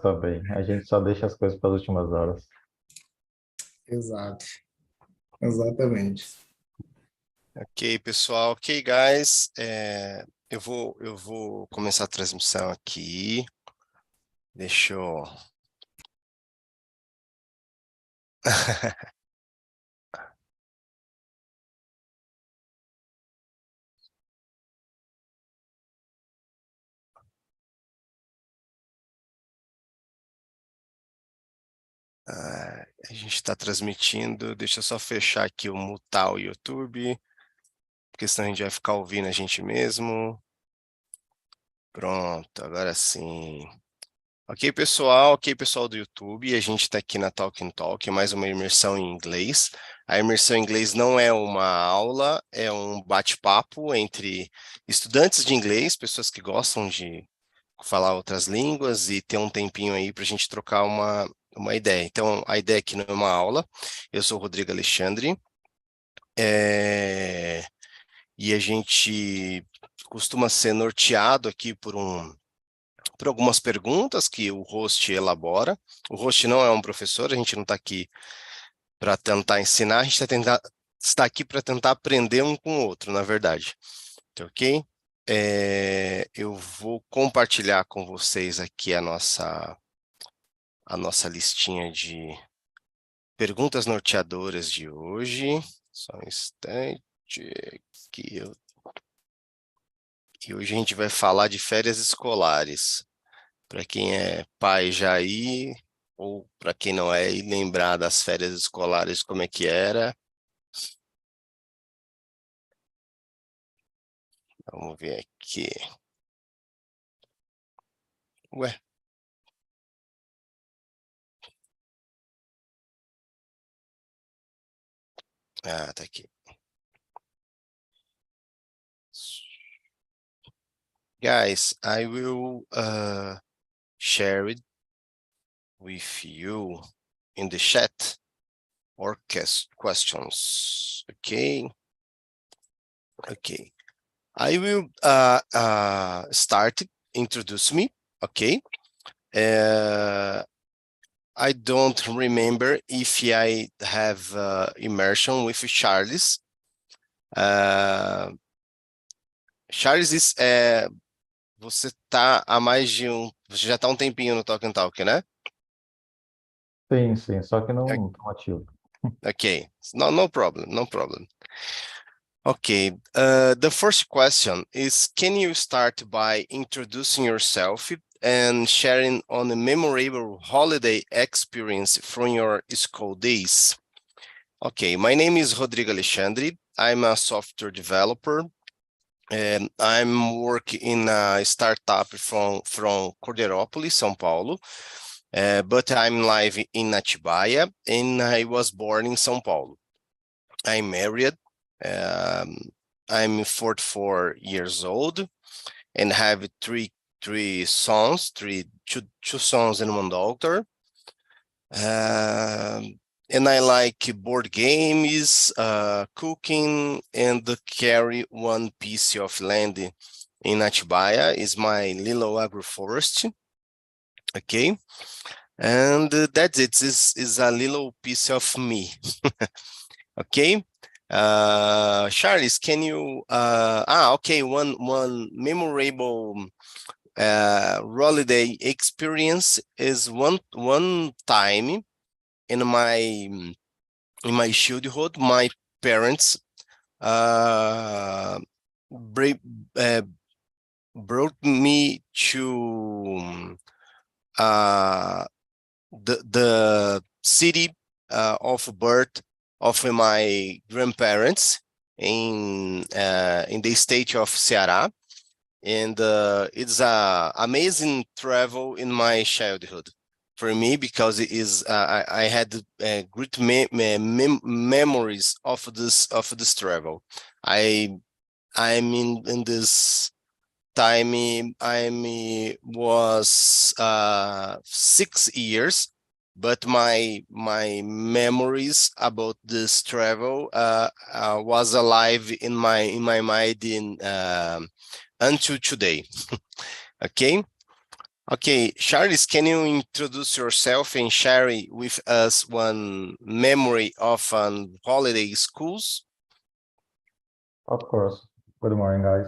também. A gente só deixa as coisas para as últimas horas. Exato, exatamente. Ok, pessoal. Ok, guys. Eu vou começar a transmissão aqui. Deixa eu... a gente está transmitindo. Deixa eu só fechar aqui o mutar o YouTube, porque senão a gente vai ficar ouvindo a gente mesmo. Pronto, agora sim. Ok, pessoal do YouTube, a gente está aqui na TALKNTALK, mais uma imersão em inglês. A imersão em inglês não é uma aula, é um bate-papo entre estudantes de inglês, pessoas que gostam de falar outras línguas e ter um tempinho aí para a gente trocar uma ideia. Então, a ideia aqui não é uma aula, eu sou o Rodrigo Alexandre, e a gente costuma ser norteado aqui por algumas perguntas que o host elabora. O host não é um professor, a gente não está aqui para tentar ensinar, a gente está aqui para tentar aprender um com o outro, na verdade. Tá ok? Eu vou compartilhar com vocês aqui a nossa listinha de perguntas norteadoras de hoje. Só um instante que e hoje a gente vai falar de férias escolares. Para quem é pai já ir, ou para quem não é, ir lembrar das férias escolares, como é que era. Vamos ver aqui. Ué. Ah, tá aqui. Guys, I will share it with you in the chat or questions. Okay. Okay. I will start. Introduce me. Okay. I don't remember if I have immersion with Charles. Charles, você tá há mais de você já está um tempinho no Talk and Talk, né? Sim, só que não tão ativo. Okay, no problem, no problem. Okay, the first question is, can you start by introducing yourself and sharing on a memorable holiday experience from your school days? Okay, my name is Rodrigo Alexandre. I'm a software developer, and I'm working in a startup from Cordeirópolis, São Paulo, but I'm live in Atibaia, and I was born in São Paulo. I'm married. I'm 44 years old and have two sons, two sons and one daughter. And I like board games, cooking, and carry one piece of land in Atibaia is my little agroforest. Okay, and that's it. Is a little piece of me. Okay. Charles, can you okay, one memorable holiday experience is one time in my childhood, my parents brought me to the city of birth of my grandparents in the state of Ceará, and it's a amazing travel in my childhood for me, because it is I had great memories of this travel. I'm in this time I was 6 years, but my memories about this travel was alive in my mind until today. Okay. Okay, Charles, can you introduce yourself and share with us one memory of holiday schools? Of course. Good morning, guys.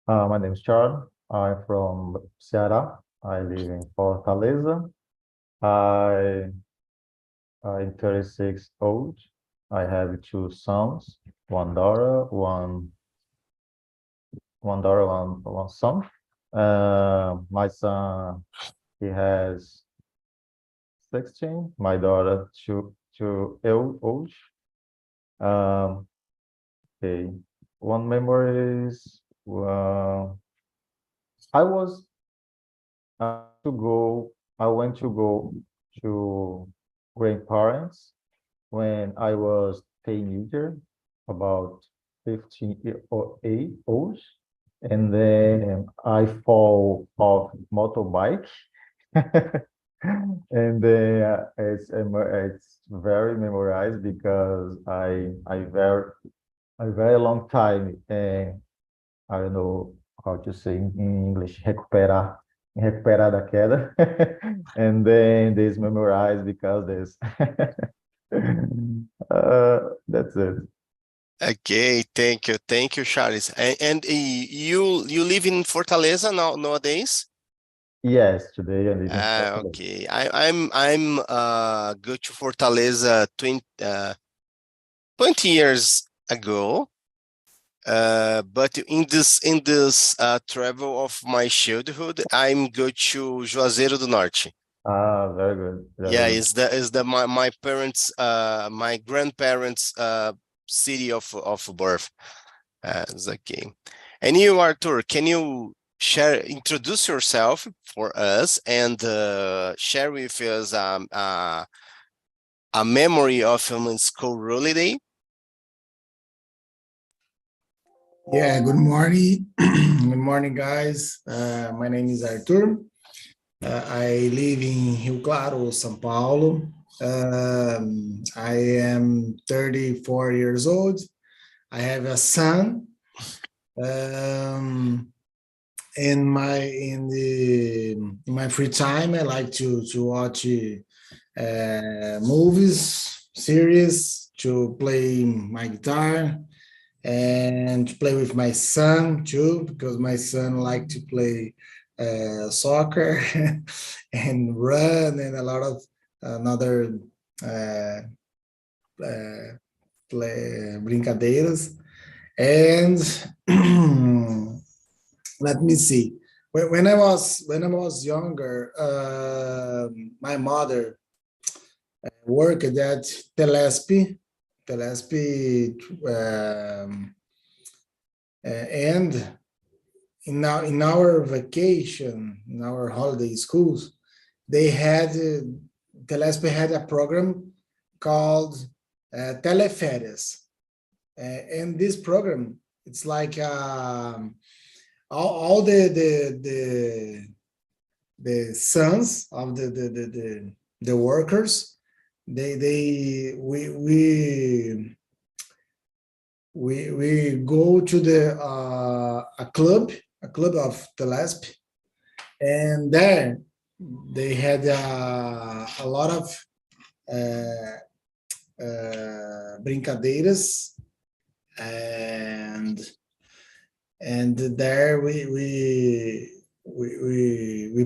My name is Charles. I'm from Ceará. I live in Fortaleza. I'm 36 old. I have two sons, one daughter, one son. My son, he has 16. My daughter, two old. Um, okay. One memory is I was to go. I went to go to grandparents when I was teenager, about 15 or 8 old, and then I fall off motorbike, and then it's very memorized because I very long time, and I don't know how to say in English, recuperar da queda, and then this memorized because this. That's it. Okay, thank you, Charles. And you live in Fortaleza now nowadays? Yes, today I live in Portugal. Okay. I'm go to Fortaleza 20 years ago. But in this travel of my childhood, I'm go to Juazeiro do Norte. Ah, very good. Very Yeah, good. is the my parents my grandparents city of birth. It's okay. And you, Arthur, can you introduce yourself for us and share with us a memory of school holiday? Yeah, good morning. Good morning, guys. My name is Arthur. I live in Rio Claro, São Paulo. I am 34 years old. I have a son. In my free time, I like to watch movies, series, to play my guitar, and to play with my son too, because my son like to play soccer and run and a lot of another brincadeiras. And let me see. When I was younger, my mother worked at Telesp, and in our vacation, in our holiday schools, they had Telesp had a program called Teleférias, and this program, it's like all the sons of the workers, we go to a club of Telesp, and there they had a lot of brincadeiras, and there we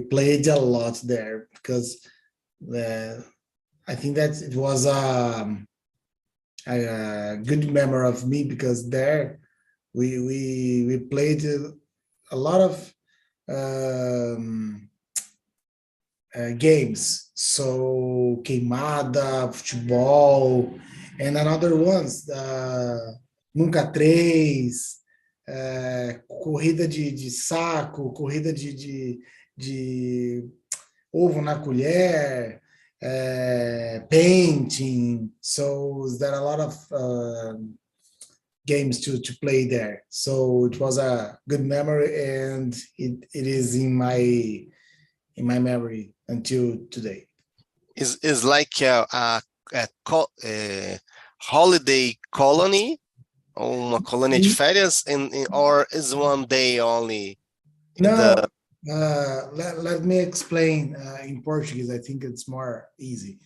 played a lot there, because I think that it was a good memory of me, because there we played a lot of games, so queimada, futebol, and another ones, nunca três, corrida de saco, corrida de ovo na colher, painting. So there are a lot of games to play there. So it was a good memory, and it is in my memory until today. Is like a holiday colony, ou uma colônia de férias, or is one day only? No, Let me explain in Portuguese. I think it's more easy.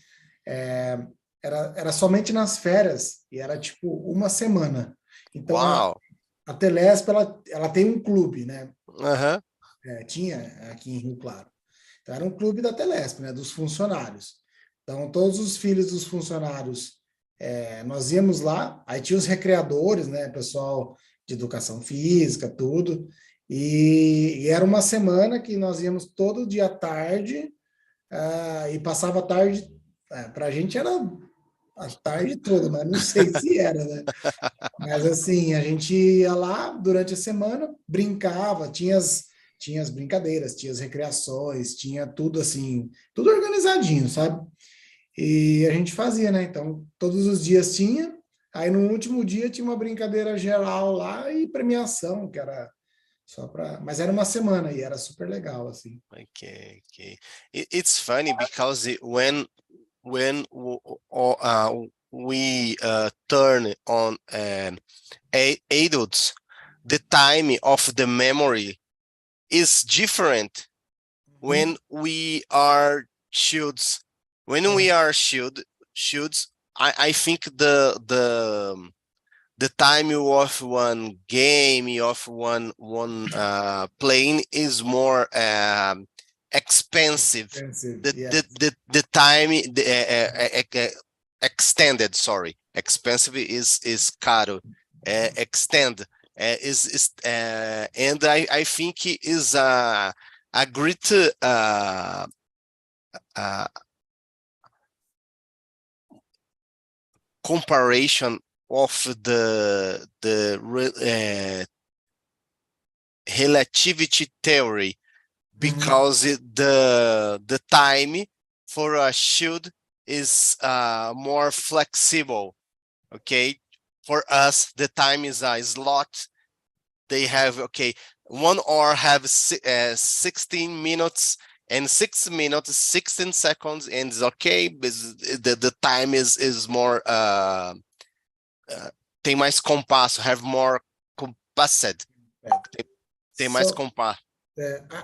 Era somente nas férias e era tipo uma semana. Então Wow. a Telesp ela tem um clube, né? Uh-huh. Tinha aqui em Rio Claro. Então era um clube da Telesp, né? Dos funcionários. Então todos os filhos dos funcionários nós íamos lá. Aí tinha os recreadores, né? Pessoal de educação física, tudo. E era uma semana que nós íamos todo dia à tarde e passava a tarde. Para a gente era a tarde toda, mas não sei se era, né? Mas assim, a gente ia lá durante a semana, brincava, tinha as brincadeiras, tinha as recreações, tinha tudo assim, tudo organizadinho, sabe? E a gente fazia, né? Então, todos os dias tinha, aí no último dia tinha uma brincadeira geral lá e premiação, que era só para. Mas era uma semana e era super legal, assim. Okay, okay. It's funny because we turn on adults, the time of the memory is different when we are shields. When we are shields, I think the time of one game of one playing is more expensive. The time extended. Sorry, expensive is caro. Extend is and I think is a great comparison of the relativity theory, because the time for a shield is more flexible. Okay, for us the time is a slot. They have 1 hour have 16 minutes and 6 minutes 16 seconds, and it's okay, but the time is more tem mais compasso, have more compassed. Tem mais compasso.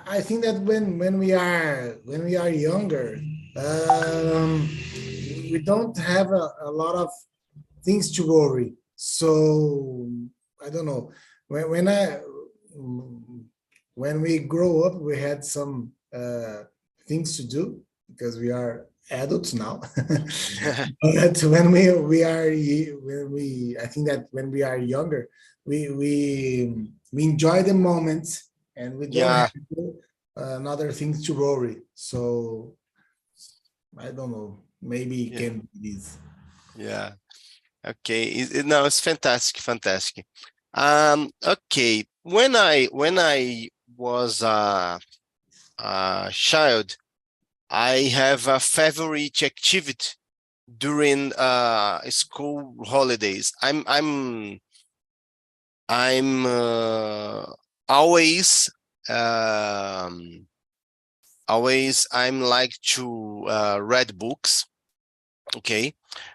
I think that when we are younger, we don't have a lot of things to worry. So I don't know. When we grow up, we had some things to do because we are adults now. But I think that when we are younger, we enjoy the moment and we don't have another things to worry. So I don't know. Maybe it can be this. Yeah. Okay. No, it's fantastic. Okay. When I was a child, I have a favorite activity during school holidays. I'm always I'm like to read books. Okay,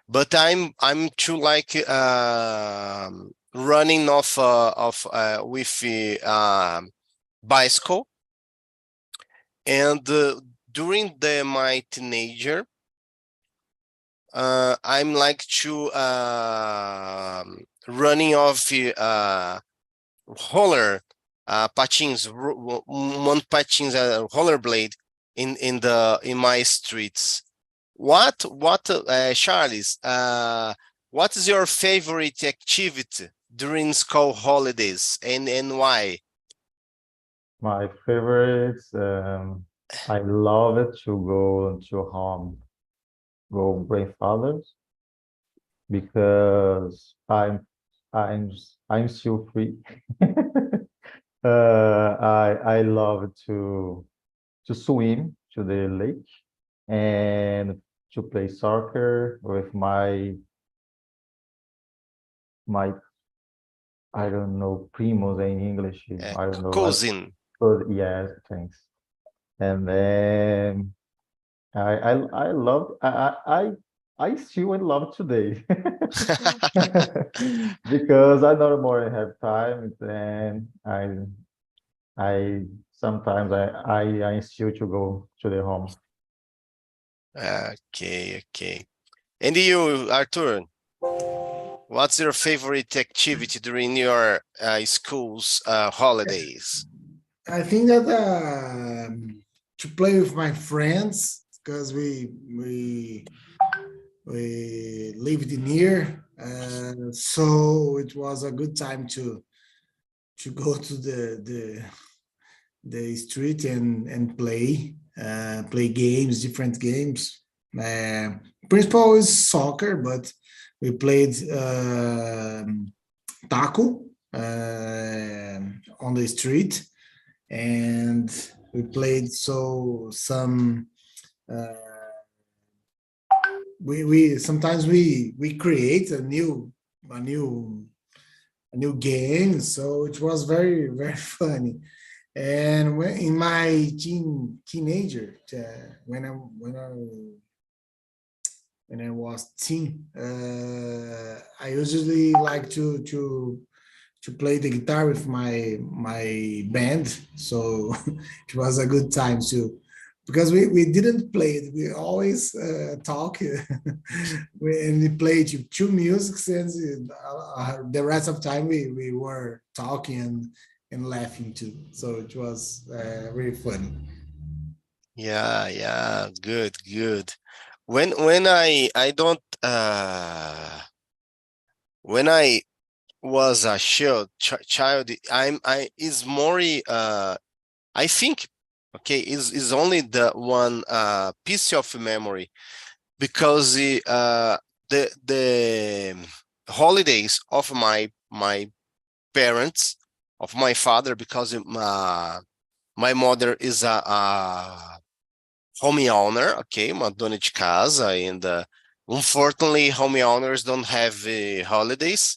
but I'm too like running off with bicycle, and during my teenager, I'm like to running off roller patins, one patins rollerblade in my streets. What Charles, what is your favorite activity during school holidays, and why? My favorites, I love it to go to home, go grandfathers, because I'm still free. I love to swim to the lake and to play soccer with my I don't know, primos in English. I don't know. Cousin. Yes, thanks. And then I love I still in love today because I no more have time, and I sometimes I insist to go to the home. Okay, okay. And you, Arthur, what's your favorite activity during your school's holidays? I think that to play with my friends, because we lived near, so it was a good time to go to the street and play games, different games. Principal is soccer, but we played taco on the street, and we played some. We sometimes we create a new game, so it was very very funny. And in my teenager, when I was teen, I usually like to play the guitar with my band. So it was a good time too, because we didn't play it. We always talk and we played two musics, and the rest of time we were talking and laughing too. So it was really funny. Yeah, good, good. When I don't when I was a child, I is more I think, okay, is only the one piece of memory, because the holidays of my parents, of my father, because my mother is a home owner, okay, uma dona de casa, and unfortunately home owners don't have holidays.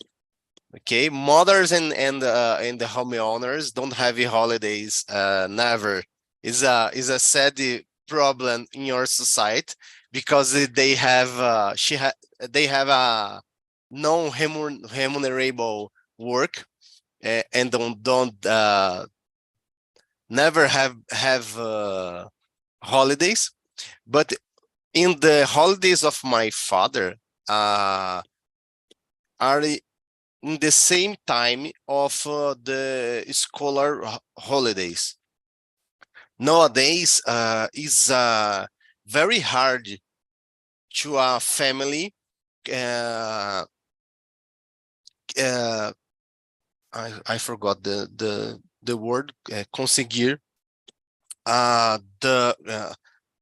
Okay, mothers and the home owners don't have holidays, never. Is a sad problem in your society, because they have they have a non-remunerable work, and don't never have holidays. But in the holidays of my father, are in the same time of the scholar holidays. Nowadays, is very hard to a family. Uh, I forgot the word. Conseguir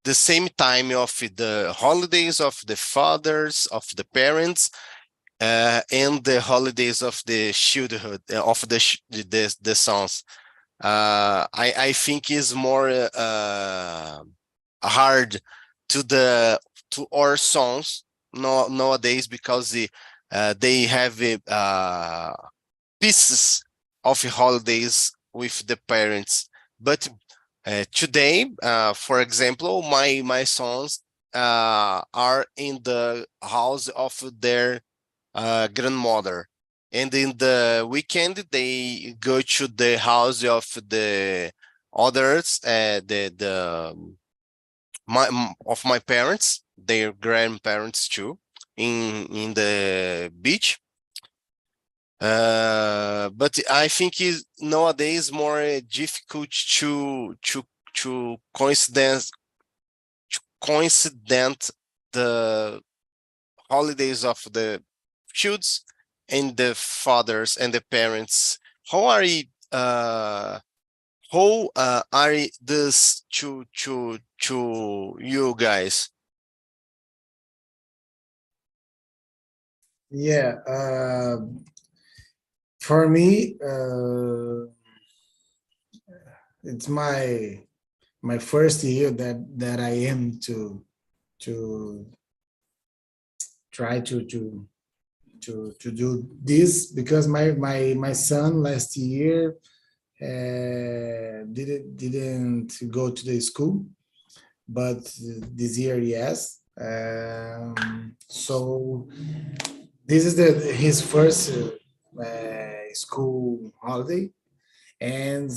the same time of the holidays of the fathers, of the parents, and the holidays of the childhood, of the sons. I think is more hard to our sons nowadays, because they have pieces of holidays with the parents. But today, for example, my sons are in the house of their grandmother, and in the weekend they go to the house of the others, of my parents, their grandparents too, in the beach. But I think is nowadays more difficult to coincident the holidays of the kids and the fathers and the parents. How are you this to you guys? Yeah, for me, it's my first year that I am to try to do this, because my son last year didn't go to the school, but this year yes. So this is his first school holiday, and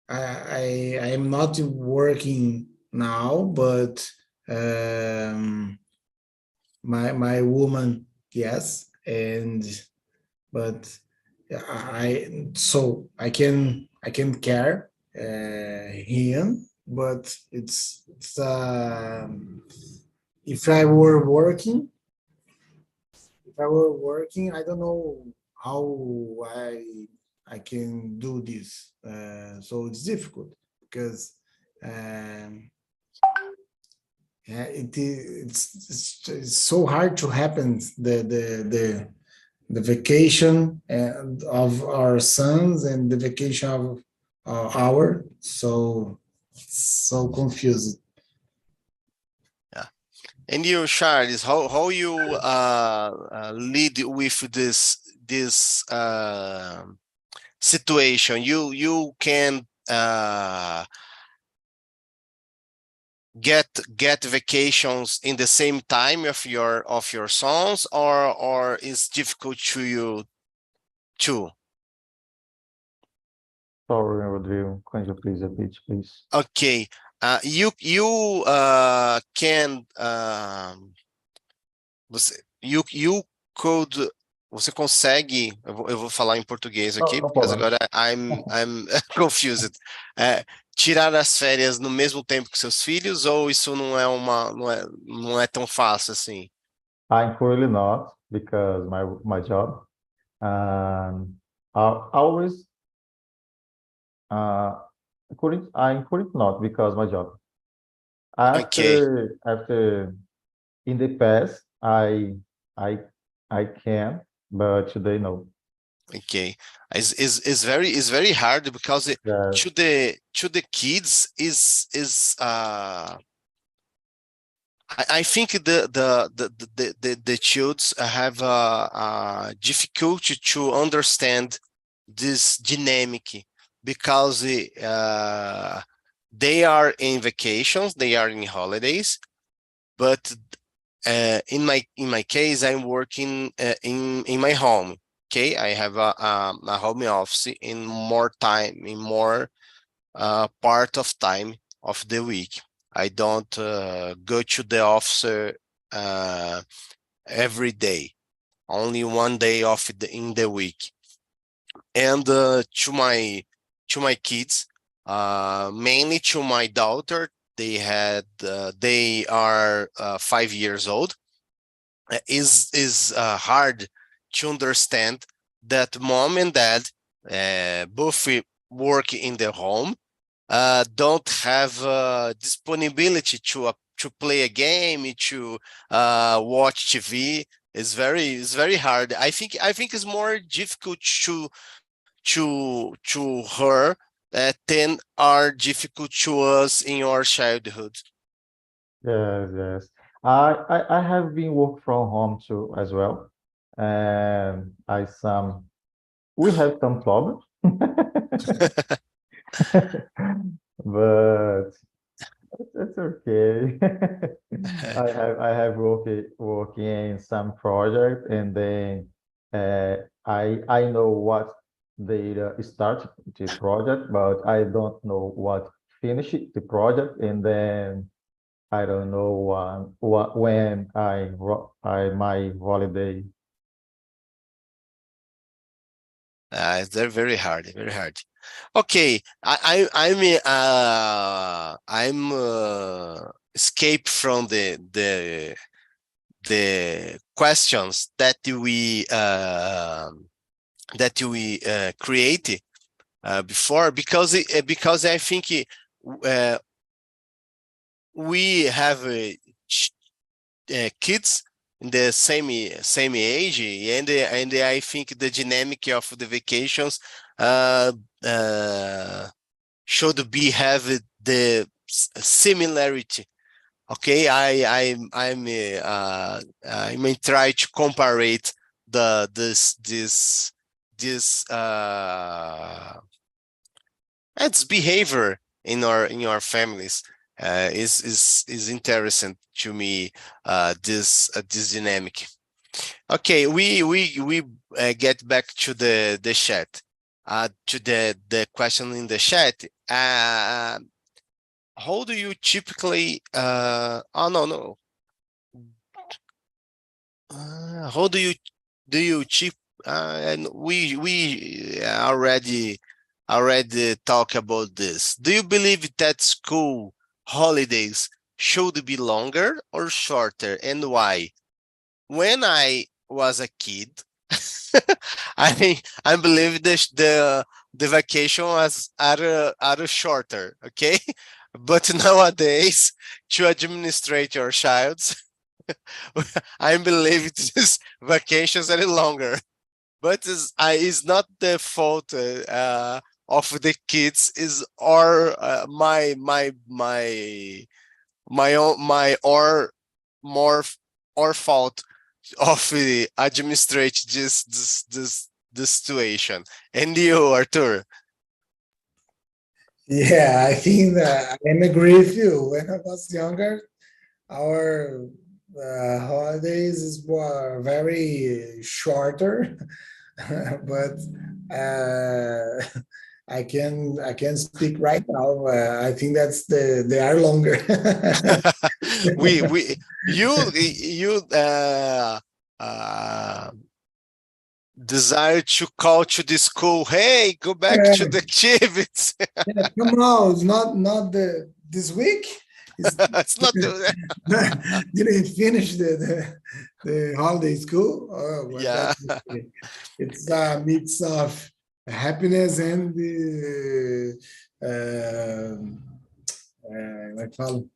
I am not working now, but my woman, yes, but I can care him, but it's if I were working, I don't know how I can do this. So it's difficult because yeah, it's so hard to happen the vacation and of our sons and the vacation of our so confused. Yeah. And you, Charles, how you lead with this situation? You can get vacations in the same time of your sons, or is difficult to you too? Sorry, Rodrigo, can you please repeat, please? Okay, you can you could você consegue, eu vou falar em português No, aqui, no porque problem. agora I'm confused. Tirar as férias no mesmo tempo que seus filhos, ou isso não é tão fácil assim? I'm currently not because my job. I always I'm currently not because my job. Okay, After in the past I I can, but today no. okay. It's very hard because Yeah, to the kids is I think the children have difficulty to understand this dynamic because they are in vacations, they are in holidays, but in my case, I'm working in my home. Okay, I have a home office in more time, in more part of time of the week. I don't go to the office every day, only one day off in the week. And to my kids, mainly to my daughter, they are 5 years old. Is hard to understand that mom and dad both work in the home, don't have disponibility to play a game, to watch TV. It's very hard. I think it's more difficult to her than are difficult to us in our childhood. yes. I have been work from home too as well, and we have some problems, but it's okay. I have working in some project, and then I know what they start the project, but I don't know what finish the project, and then I don't know when I my holiday. They're very hard, very hard. Okay, I'm escape from the questions that we create before, because I think we have kids in the same age, and I think the dynamic of the vacations should be have the similarity. Okay, I may try to compare it this its behavior in our families. Is interesting to me, this dynamic. Okay, we get back to the chat, to the question in the chat. how do you typically oh no how do you chip and we already talk about this. Do you believe that school holidays should be longer or shorter, and why? When I was a kid, I believe the vacation was are shorter, okay? But nowadays, to administrate your child, I believe this vacations are longer. But is not the fault of the kids, is or my own my or more or fault of the administrate this situation. And you, Arthur? Yeah, I think that I can agree with you. When I was younger, our holidays were very shorter, but I can speak right now. I think they are longer. we you desire to call to the school, hey, go back to the activities. Yeah, come on, it's not this week. It's not Didn't finish the holiday school. Oh, but yeah. it's a mix of happiness and como é que falo?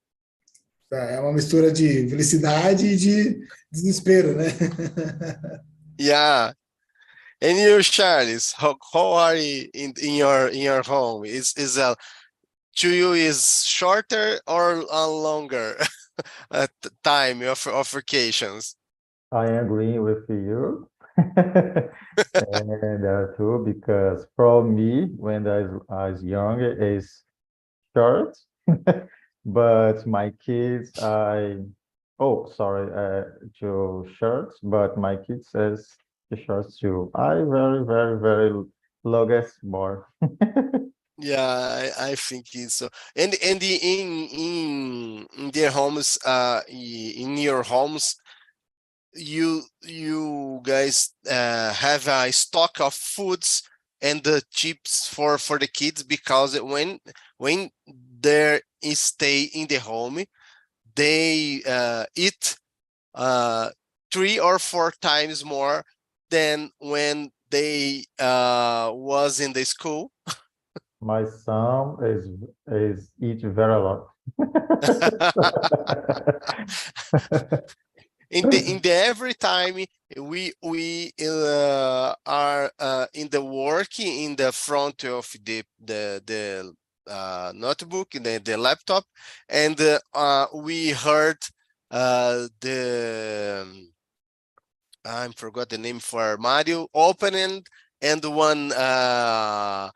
É uma mistura de felicidade e de desespero, né? Yeah. And you, Charles, how are you in your home? Is to you is shorter or longer time of vacations? I agree with you. And too, because for me, when I was younger, is short, but my kids, to shirts, but my kids says the shorts too. I very, very, very longest more. Yeah, I think it's so. And in their homes, in your homes, you guys have a stock of foods and the chips for the kids, because when they stay in the home, they eat 3 or 4 times more than when they was in the school. My son is eat very a lot. In the every time we are in the work in the front of the notebook, the laptop, and we heard the I forgot the name for Mario opening, and one I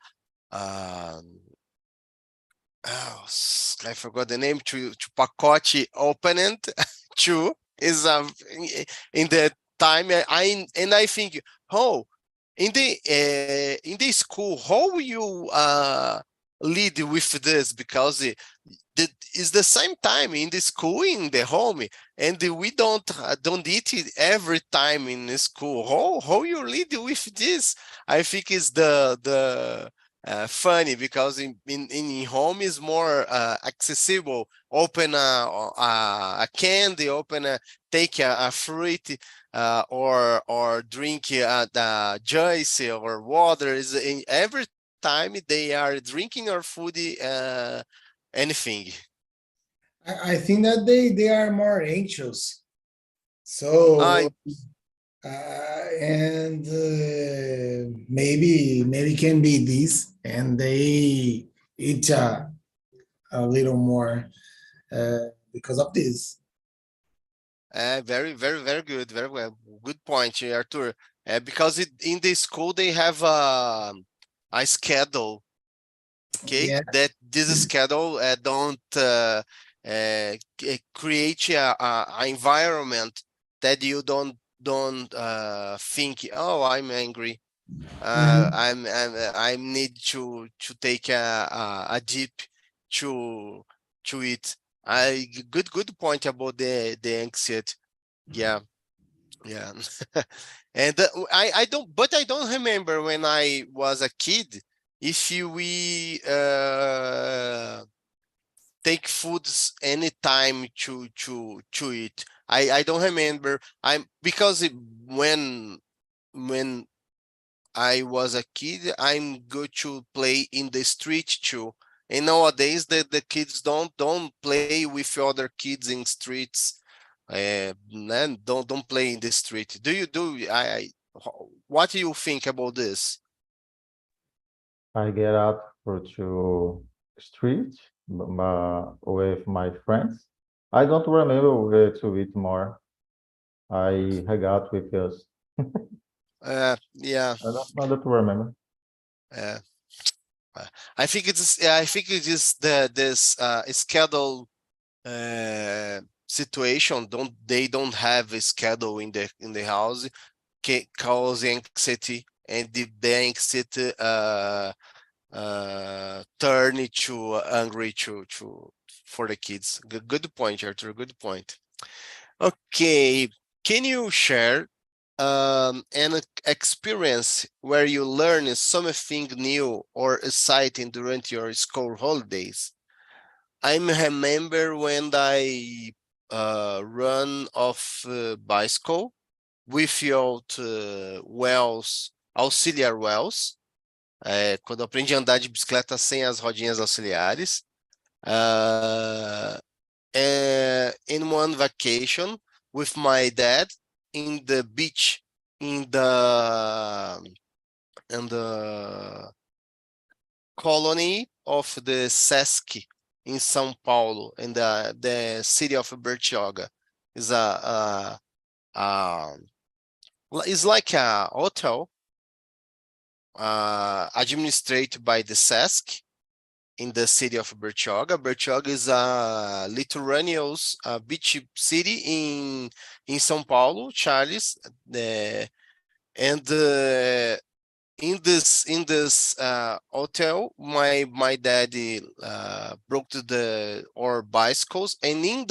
forgot the name, to pacote opened too, is in the time I think, oh, in the school, how you lead with this, because it's the same time in the school, in the home, and we don't eat it every time in the school. How you lead with this? I think is the funny, because in home is more accessible. Open a candy, take a fruit, or drink the juice or water. Is in every time they are drinking or food, anything. I think that they are more anxious. I So and maybe can be this, and they eat a little more because of this. Very, very, very good. Very well. Good point, Arthur. Because in the school they have a schedule. Okay, Yeah, that this schedule don't create a environment that you don't think, oh, I'm angry. I need to take a dip to eat. Good point about the anxiety. Yeah, yeah. And I don't remember when I was a kid if we take foods anytime to eat. I don't remember. When I was a kid, I'm good to play in the street too. And nowadays the kids don't play with other kids in streets, and don't play in the street. Do you do what do you think about this? I get out for to street with my friends. I don't remember where to eat more. I hang out with us. Yeah. I don't remember. uh, I think it is this schedule situation. They don't have a schedule in the house, cause anxiety, and the anxiety turn it to angry to for the kids. Good point, Arthur. Good point. Okay, can you share an experience where you learn something new or exciting during your school holidays? I remember when I run off bicycle without auxiliar wells. Quando eu aprendi a andar de bicicleta sem as rodinhas auxiliares. In one vacation with my dad in the beach in the colony of the Sesc in São Paulo, in the city of Bertioga. Is it's like a hotel administered by the Sesc in the city of Bertioga. Bertioga is a litorral beach city in São Paulo, Charles. And in this hotel, my daddy broke our bicycles, and in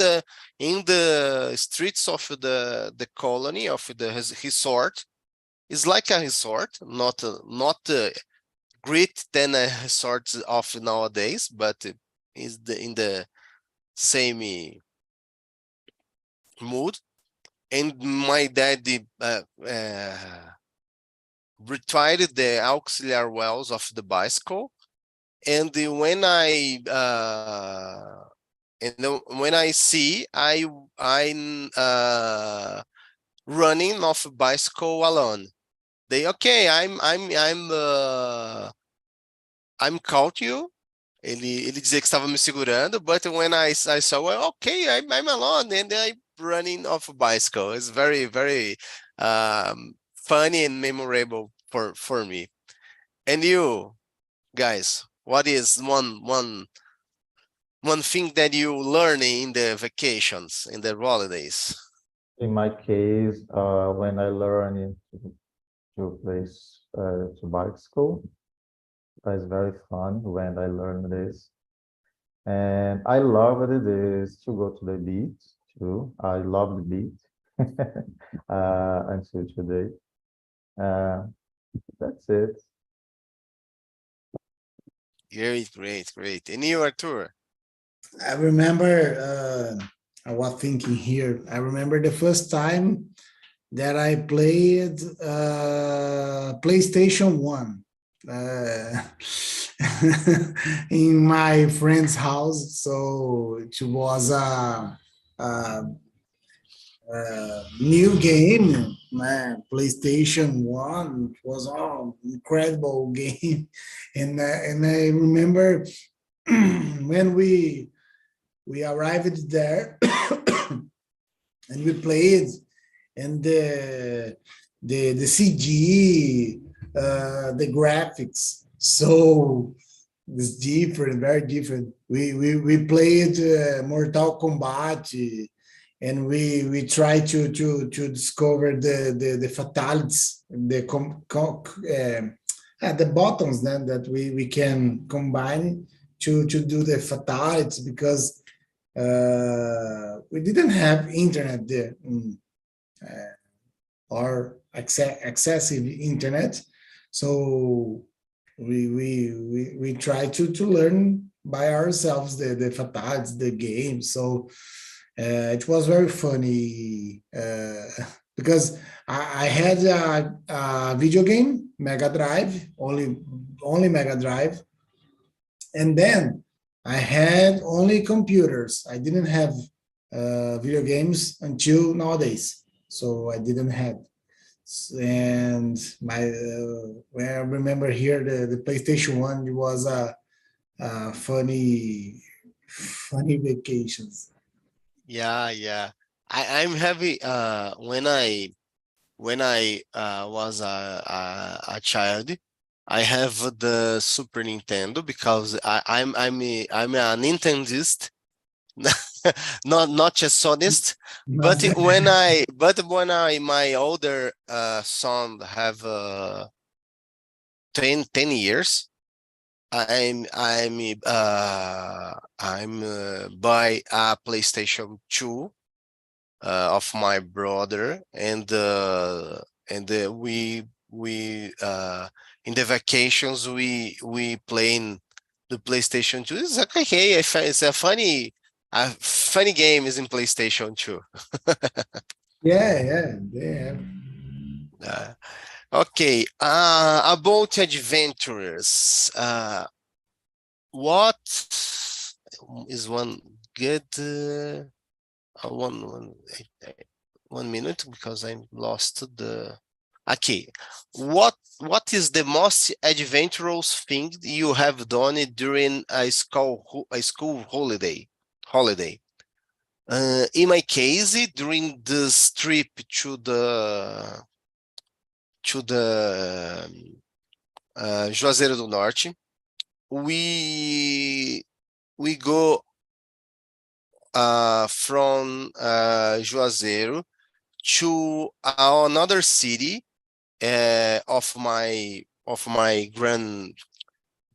the streets of the colony of the resort, it's like a resort, not great than a resort of nowadays, but is in the same mood. And my daddy retired the auxiliary wells of the bicycle, and when I see I'm running off a bicycle alone. I'm caught you. Ele dizia que estava me segurando, but when I saw, well, okay, I'm alone, and I running off a bicycle. It's very, very funny and memorable for me. And you guys, what is one thing that you learn in the vacations, in the holidays? In my case, when I learned to play to bicycle, it's very fun when I learned this. And I loved this to go to the beach too. I love the beach until today. That's it. Great. And you, Arthur? I remember, I was thinking here, I remember the first time that I played PlayStation 1 in my friend's house. So it was a new game, man. PlayStation 1 was an incredible game. And I remember when we arrived there and we played, and the CG, the graphics, so it's different, very different. We played Mortal Kombat, and we try to discover the fatalities, the buttons then that we can combine to do the fatalities, because we didn't have internet there, or excessive internet, so we try to learn by ourselves the fatalities, the game. So it was very funny, because I had a video game, Mega Drive, only Mega Drive, and then I had only computers. I didn't have video games until nowadays, so I didn't have. And when I remember here, the PlayStation 1 was a funny vacations. Yeah. I'm having when I was a child, I have the Super Nintendo because I'm a Nintendist, not a Sonist. But when my older son have 10 years, I'm buy a PlayStation 2 of my brother, and we in the vacations we playing the PlayStation 2. It's like, okay, it's a funny game is in PlayStation 2. Yeah. Uh, okay, about adventures. What is one good one 1 minute, because I lost the. Okay, what is the most adventurous thing you have done during a school holiday? In my case, during this trip to the Juazeiro do Norte, we go from Juazeiro to another city of my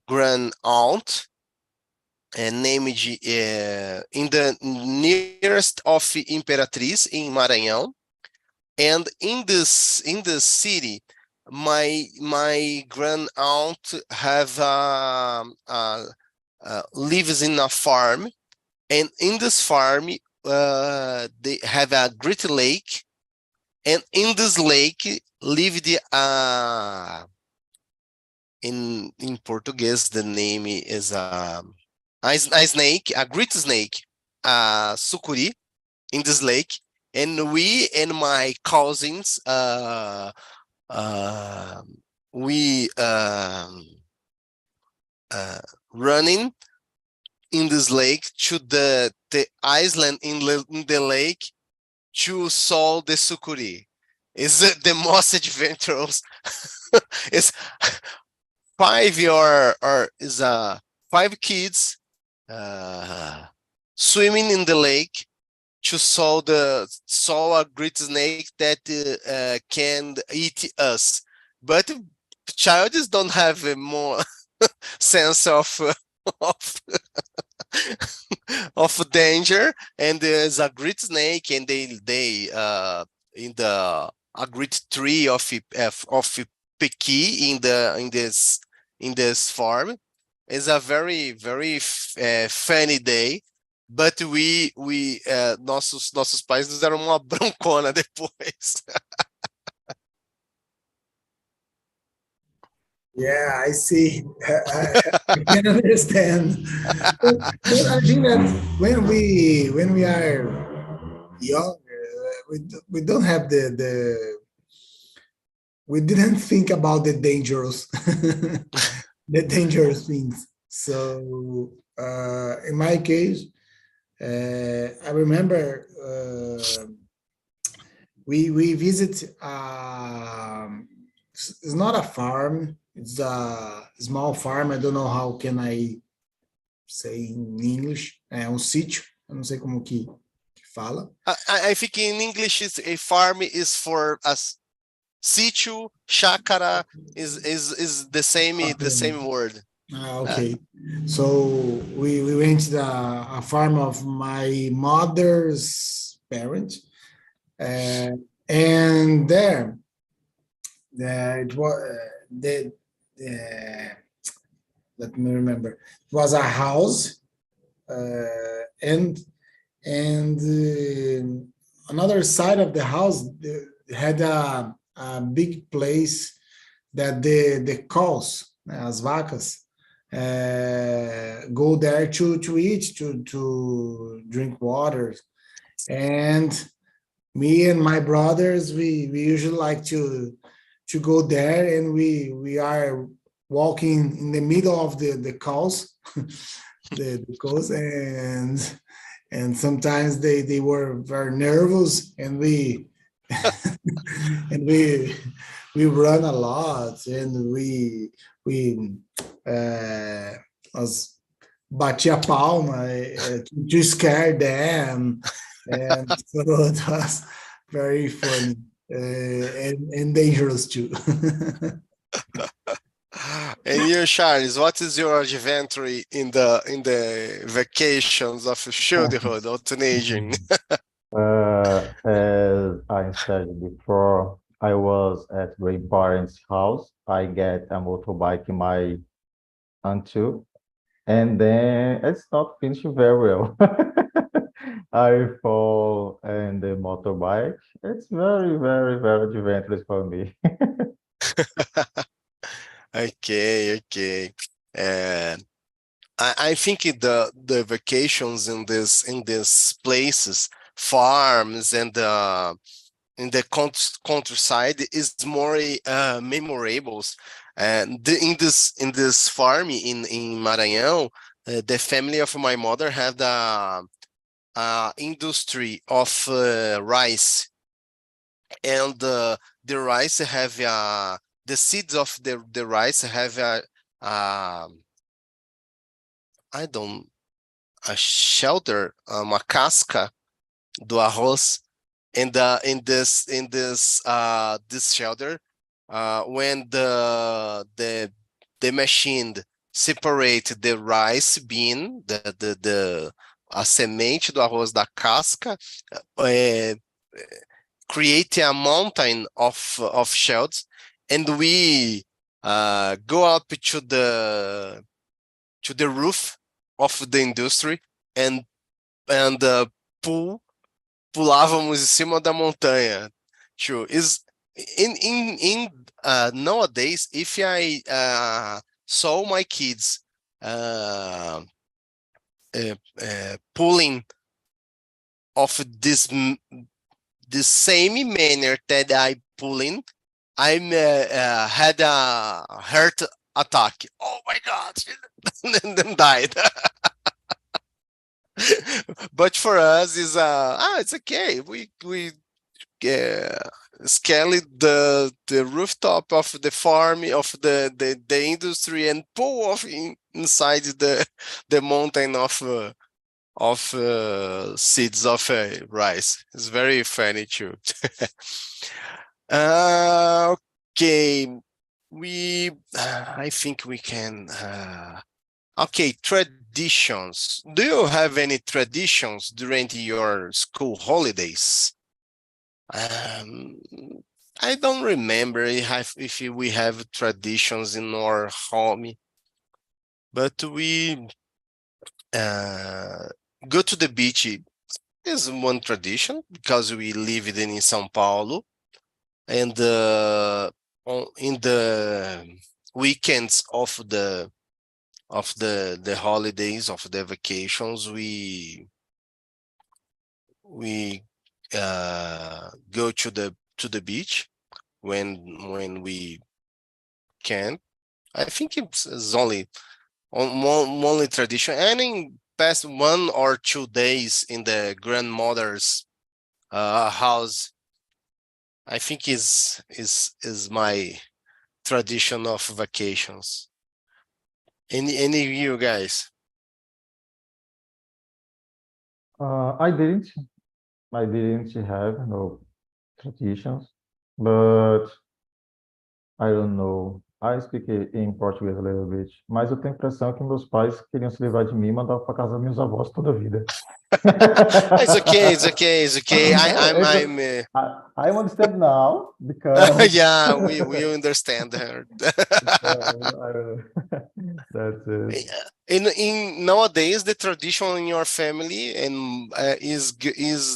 grand aunt, named in the nearest of Imperatriz in Maranhão. And in this city, my grand aunt have lives in a farm, and in this farm they have a great lake, and in this lake lived in Portuguese the name is a snake, a great snake, sucuri, in this lake. And we and my cousins we running in this lake to the island in the lake to solve the sucuri. Is the most adventurous. It's 5 kids swimming in the lake to solve a great snake that can eat us. But childs don't have a more sense of of danger, and there's a great snake, and they in the a great tree of pequi in this farm. It's a very funny day. But nossos pais nos deram uma broncona depois. Yeah, I see. I can understand. But I think that when we are young, we don't have we didn't think about the dangerous things. So in my case, I remember we visit. It's not a farm. It's a small farm. I don't know how can I say em English. É um sítio. Eu não sei como que fala. I think in English is a farm is for us. Sítio, chácara is the same word. Okay. So we went to a farm of my mother's parents, and there it was let me remember. It was a house, and another side of the house had a big place that the cows, as vacas, go there to eat, to drink water. And me and my brothers, we usually like to go there, and we are walking in the middle of the cows, the cows, and sometimes they were very nervous, and we and we run a lot, and we us batia palma to scare them, and so it was very funny, and dangerous too. And you, Charles, what is your adventure in the vacations of childhood or teenaging? As I said before, I was at grandparents' house. I get a motorbike in my until, and then it's not finishing very well. I fall in the motorbike. It's very, very, very adventurous for me. Okay. Uh, I think the vacations in these places, farms and in the countryside is more memorable. And in this farm in Maranhão, the family of my mother had a industry of rice, and the rice have the seeds of the rice have I don't a shelter, uma casca do arroz, and this shelter, when the machine separate the rice bean, a semente do arroz da casca, create a mountain of shells, and we go up to the roof of the industry and pulávamos em cima da montanha. Is in nowadays, if I saw my kids pulling of this same manner that I pulling, I had a heart attack. Oh my God, and then died. But for us is it's okay. We scale the rooftop of the farm of the industry and pull off inside the mountain of seeds of rice. It's very funny too. Okay, I think we can. Okay, traditions. Do you have any traditions during your school holidays? I don't remember if we have traditions in our home, but we go to the beach is one tradition because we live in São Paulo, and in the weekends of the holidays, of the vacations, we go to the beach when we can. I think it's only tradition, and in past 1 or 2 days in the grandmother's house, I think is my tradition of vacations. Any of you guys? I didn't. I didn't have no traditions, but I don't know. I speak em português a little bit, mas eu tenho a impressão que meus pais queriam se livrar de mim e mandavam para casa dos meus avós toda a vida. It's okay, it's okay, it's okay. I understand now because Yeah, we understand her. I don't know. That's it. In nowadays, the tradition in your family and is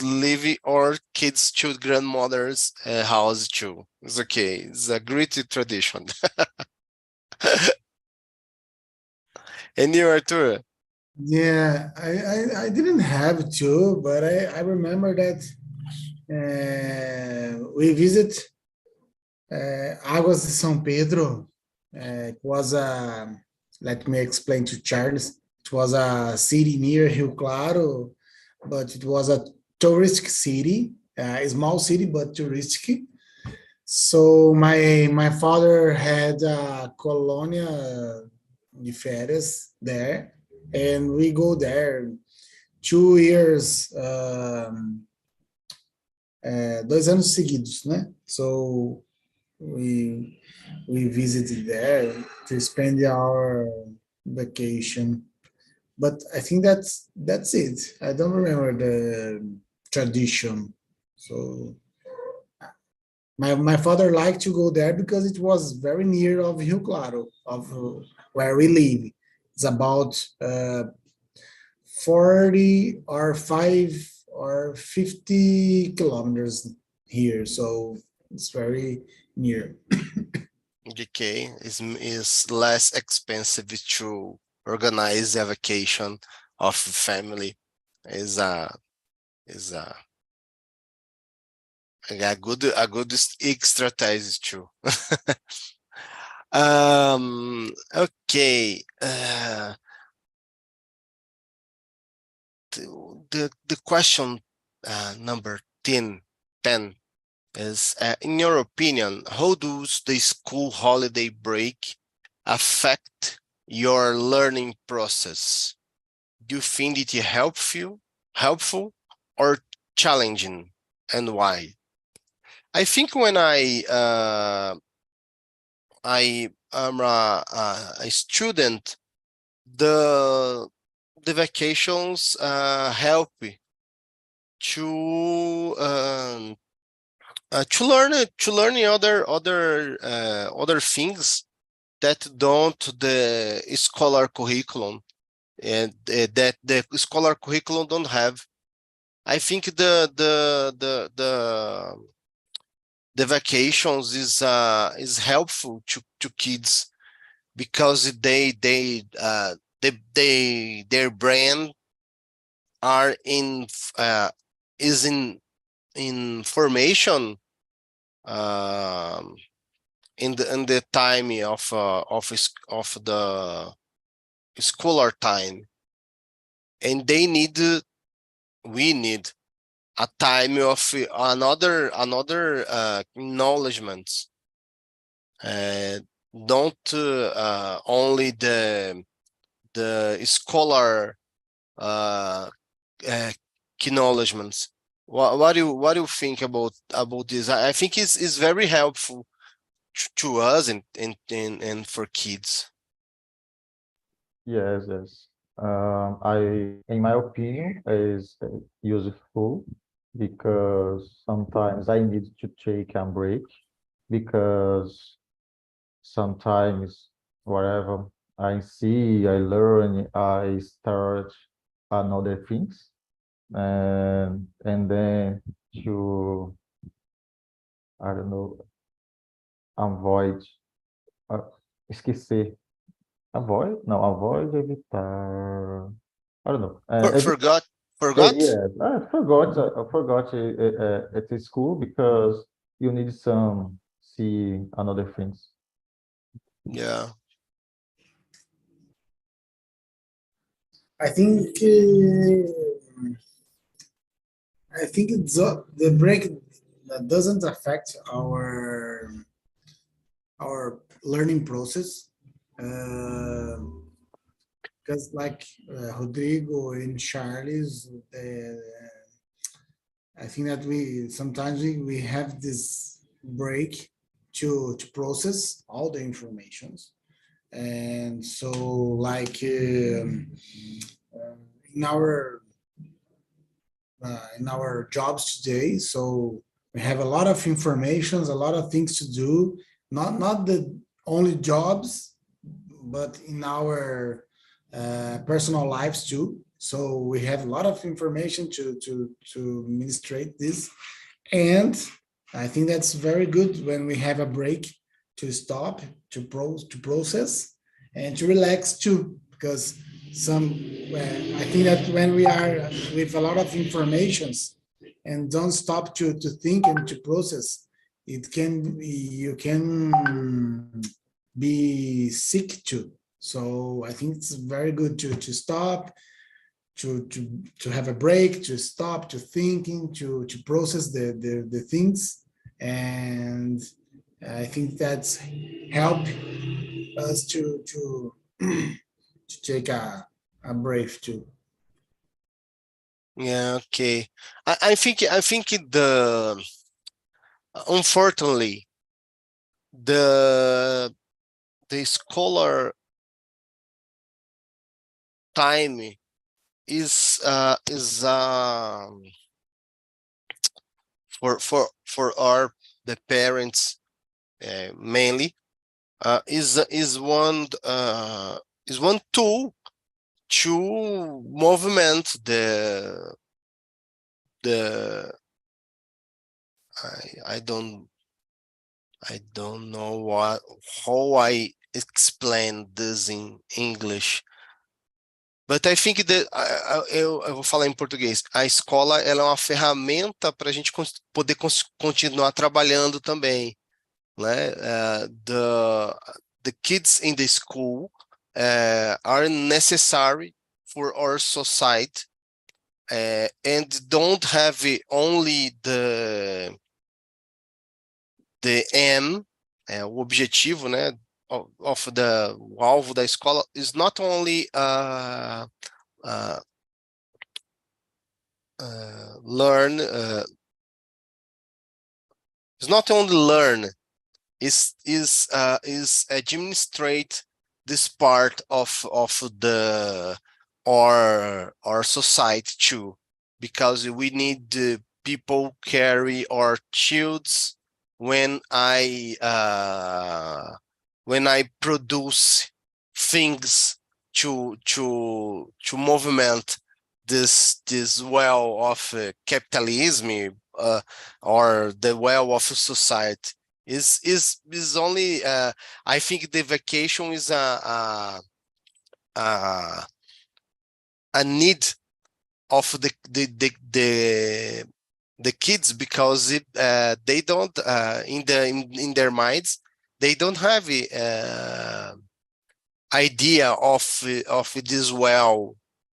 leave our kids to grandmother's house too. It's okay. It's a great tradition. And you, Arthur? Yeah, I didn't have to, but I remember that we visit Águas de São Pedro. It was a, let me explain to Charles, it was a city near Rio Claro, but it was a touristic city, a small city, but touristic. So my father had a colônia de férias there, and we go there 2 years, 2 anos seguidos, né? So we visited there to spend our vacation. But I think that's it. I don't remember the tradition. So my father liked to go there because it was very near of Rio Claro, of where we live. It's about 40 or 5 or 50 kilometers here. So it's very near. Okay, is less expensive to organize a vacation of family. Is a good strategy too. Okay. The question number 10 is, in your opinion, how does the school holiday break affect your learning process? Do you find it helpful or challenging, and why? I think when I am a student, the vacations help me to learn other things that don't the scholar curriculum and that the scholar curriculum don't have. I think the vacations is helpful to kids because their brain are is in formation in the time of the scholar time, and we need a time of another acknowledgements. Don't only the scholar acknowledgements. What do you think about this? I think it's very helpful to us and for kids. Yes, yes. In my opinion, is useful because sometimes I need to take a break because sometimes whatever I see, I learn, I start another things, and then to, I don't know, avoid, esquecer, avoid, evitar, I don't know, Forgot. yes, I forgot at school because you need some see another things. Yeah. I think it's the break that doesn't affect our learning process, because like Rodrigo and Charles, I think that sometimes we have this break to process all the informations. And so like in our jobs today, so we have a lot of informations, a lot of things to do, not the only jobs, but in our personal lives too. So we have a lot of information to administrate this, and I think that's very good when we have a break to stop, to process, and to relax too. Because I think that when we are with a lot of informations and don't stop to think and to process, you can be sick too. So I think it's very good to stop, to have a break, to stop, to thinking, to process the things. And I think that's help us to take a break too. Yeah, okay. I think the unfortunately the scholar time is for our the parents mainly is one tool to movement the I don't know how I explain this in English. But I think that eu vou falar em português. A escola ela é uma ferramenta para a gente poder continuar trabalhando também, né? The kids in the school are necessary for our society and don't have only the aim, o objetivo, né? O alvo da escola is not only learn, it's not only learn, is administrate this part of the our society too, because we need people carry our shields when I produce things to movement this well of capitalism or the well of society is only I think the vacation is a need of the kids, because they don't in their minds they don't have a idea of this well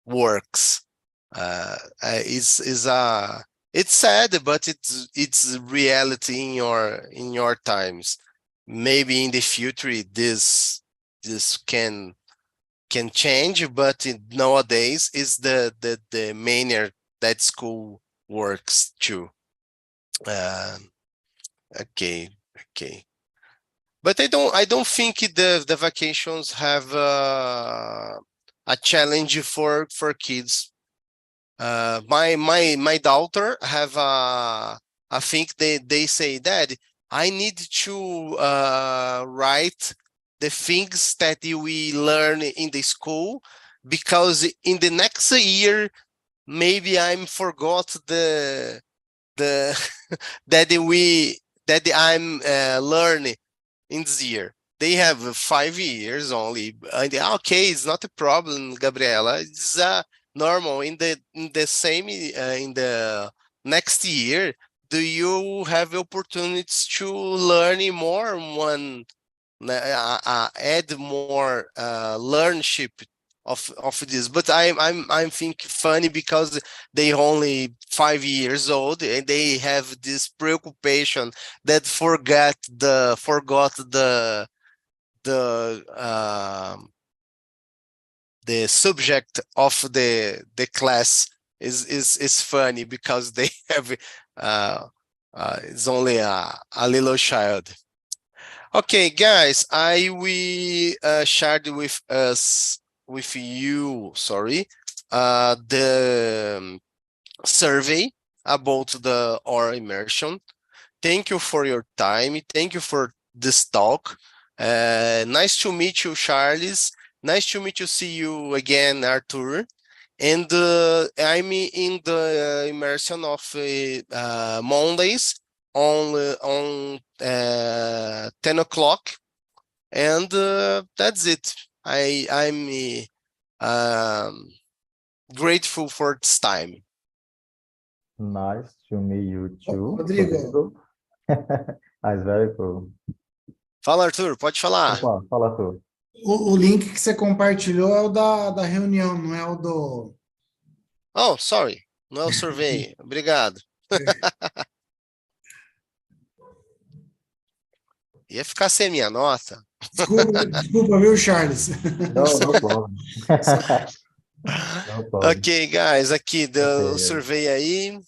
works. It's sad, but it's reality in your times. Maybe in the future this can change, but nowadays is the manner that school works too. Okay. But I don't think the vacations have a challenge for kids. My daughter have I think they say, Dad, I need to write the things that we learn in the school, because in the next year maybe I'm forgot the that I'm learning in this year. They have 5 years only. Okay, it's not a problem, Gabriela. It's normal. In the same in the next year, do you have opportunities to learn more? Add more learnership of this. But I'm think funny because they only 5 years old and they have this preoccupation that forgot the subject of the class is funny because they have it's only a little child. Okay, guys, I will shared with you, sorry, the survey about our immersion. Thank you for your time. Thank you for this talk. Nice to meet you, Charles. Nice to meet you. See you again, Arthur. And I'm in the immersion of Mondays on 10 o'clock. And that's it. I'm grateful for this time. Nice to meet you too, Rodrigo. That's very cool. Fala, Arthur, pode falar. Opa, fala tu. O link que você compartilhou é o da reunião, não é o do... Oh, sorry. Não é o survey. Obrigado. Ia ficar sem minha nota. Desculpa, viu, Charles? No problem. No problem. Ok, guys, aqui deu o Okay. survey aí.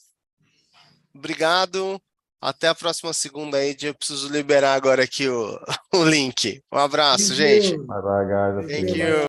Obrigado. Até a próxima segunda aí. Eu preciso liberar agora aqui o link. Um abraço, gente. Bye bye, guys. Thank you.